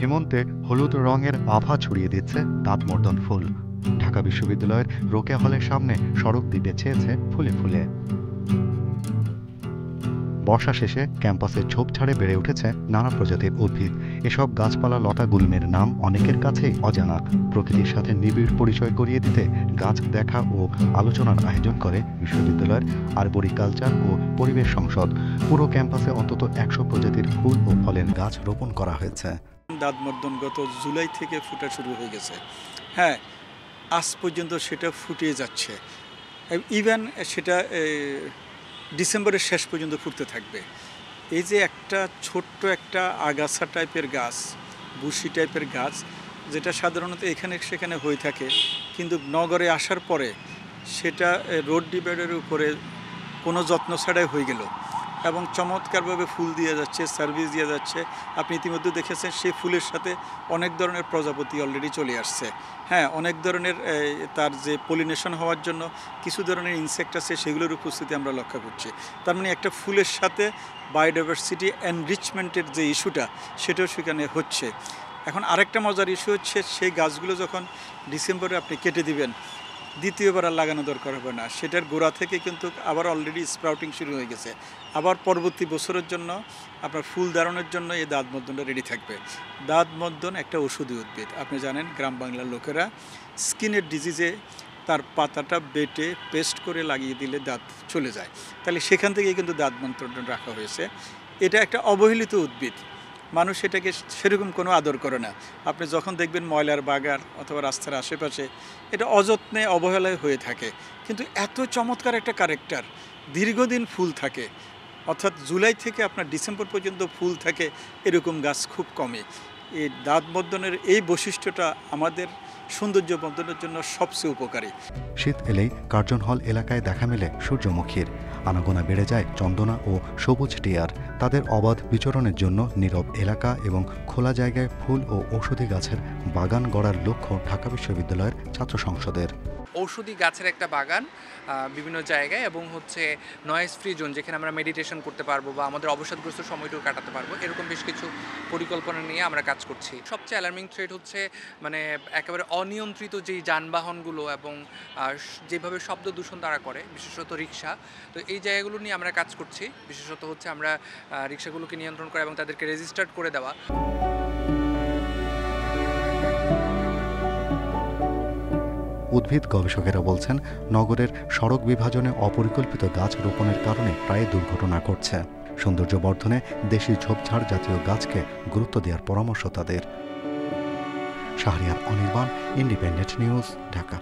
সীমন্তে হলুদ রঙের আভা ছড়িয়ে দিচ্ছে দাঁতমর্দন ফুল। ঢাকা বিশ্ববিদ্যালয়ের রোকেয়া হলের সামনে সড়ক দ্বীপে ছেয়েছে ফুলে ফুলে। বর্ষা শেষে ক্যাম্পাসে ঝোপঝাড়ে বেড়ে উঠেছে নানা প্রজাতির উদ্ভিদ। এসব গাছপালা লতা গুল্মের নাম অনেকের কাছেই অজানা। প্রকৃতির সাথে নিবিড় পরিচয় করিয়ে দিতে গাছ দেখা ও আলোচনার আয়োজন করে বিশ্ববিদ্যালয়ের আরবরিকালচার ও পরিবেশ সংসদ। পুরো ক্যাম্পাসে অন্তত 100 প্রজাতির ফুল ও ফলের গাছ রোপণ করা হয়েছে। দাঁতমর্দন গত জুলাই থেকে ফুটা শুরু হয়ে গেছে। হ্যাঁ, আজ পর্যন্ত সেটা ফুটিয়ে যাচ্ছে। ইভেন সেটা ডিসেম্বরের শেষ পর্যন্ত ফুটতে থাকবে। এই যে একটা ছোট্ট একটা আগাছা টাইপের গাছ, বুশি টাইপের গাছ, যেটা সাধারণত এখানে সেখানে হয়ে থাকে, কিন্তু নগরে আসার পরে সেটা রোড ডিভাইডের উপরে কোনো যত্ন ছাড়াই হয়ে গেল এবং চমৎকারভাবে ফুল দিয়ে যাচ্ছে, সার্ভিস দিয়ে যাচ্ছে। আপনি ইতিমধ্যে দেখেছেন সেই ফুলের সাথে অনেক ধরনের প্রজাপতি অলরেডি চলে আসছে। হ্যাঁ, অনেক ধরনের তার যে পলিনেশন হওয়ার জন্য কিছু ধরনের ইনসেক্ট আছে, সেগুলোর উপস্থিতি আমরা লক্ষ্য করছি। তার মানে একটা ফুলের সাথে বায়োডাইভার্সিটি এনরিচমেন্টের যে ইস্যুটা, সেটাও সেখানে হচ্ছে। এখন আরেকটা মজার ইস্যু হচ্ছে, সেই গাছগুলো যখন ডিসেম্বরে আপনি কেটে দিবেন, দ্বিতীয়বার আর লাগানো দরকার হবে না। সেটার গোড়া থেকে কিন্তু আবার অলরেডি স্প্রাউটিং শুরু হয়ে গেছে। আবার পরবর্তী বছরের জন্য আপনার ফুল ধারণের জন্য এই দাঁতমর্দনটা রেডি থাকবে। দাঁতমর্দন একটা ওষুধি উদ্ভিদ। আপনি জানেন, গ্রাম বাংলার লোকেরা স্কিনের ডিজিজে তার পাতাটা বেটে পেস্ট করে লাগিয়ে দিলে দাঁত চলে যায়। তাহলে সেখান থেকেই কিন্তু দাঁতমর্দন রাখা হয়েছে। এটা একটা অবহেলিত উদ্ভিদ, মানুষ এটাকে সেরকম কোনো আদর করে না। আপনি যখন দেখবেন ময়লার বাগান অথবা রাস্তার আশেপাশে এটা অযত্নে অবহেলায় হয়ে থাকে, কিন্তু এত চমৎকার একটা ক্যারেক্টার, দীর্ঘদিন ফুল থাকে, অর্থাৎ জুলাই থেকে আপনার ডিসেম্বর পর্যন্ত ফুল থাকে, এরকম গাছ খুব কমই। এই দাঁতমর্দনের এই বৈশিষ্ট্যটা আমাদের সৌন্দর্য বর্ধনের জন্য সবচেয়ে উপকারী। শীত এলেই কার্জন হল এলাকায় দেখা মেলে সূর্যমুখীর। আনাগোনা বেড়ে যায় চন্দনা ও সবুজ টিয়ার। তাদের অবাধ বিচরণের জন্য নীরব এলাকা এবং খোলা জায়গায় ফুল ও ঔষধি গাছের বাগান গড়ার লক্ষ্য ঢাকা বিশ্ববিদ্যালয়ের ছাত্র সংসদের। ঔষধি গাছের একটা বাগান বিভিন্ন জায়গায়, এবং নয়েজ ফ্রি জোন, যেখানে আমরা মেডিটেশন করতে পারবো বা আমাদের অবসাদগ্রস্ত সময়টুকু কাটাতে পারবো, এরকম বেশ কিছু পরিকল্পনা নিয়ে আমরা কাজ করছি। সবচেয়ে অ্যালার্মিং থ্রেট হচ্ছে একেবারে অনিয়ন্ত্রিত যেই যানবাহনগুলো এবং যেভাবে শব্দ দূষণ তারা করে, বিশেষত রিক্সা। তো এই জায়গাগুলো নিয়ে আমরা কাজ করছি। বিশেষত আমরা রিক্সাগুলোকে নিয়ন্ত্রণ করা এবং তাদেরকে রেজিস্টার্ড করে দেওয়া। উদ্ভিদ গবেষকেরা বলছেন, নগরের সড়ক বিভাজনে অপরিকল্পিত গাছ রোপণের কারণে প্রায় দুর্ঘটনা ঘটছে। সৌন্দর্য বর্ধনে দেশি ঝোপঝাড় জাতীয় গাছকে গুরুত্ব দেওয়ার পরামর্শ তাদের। Shahriar Anirban, independent news, Dhaka.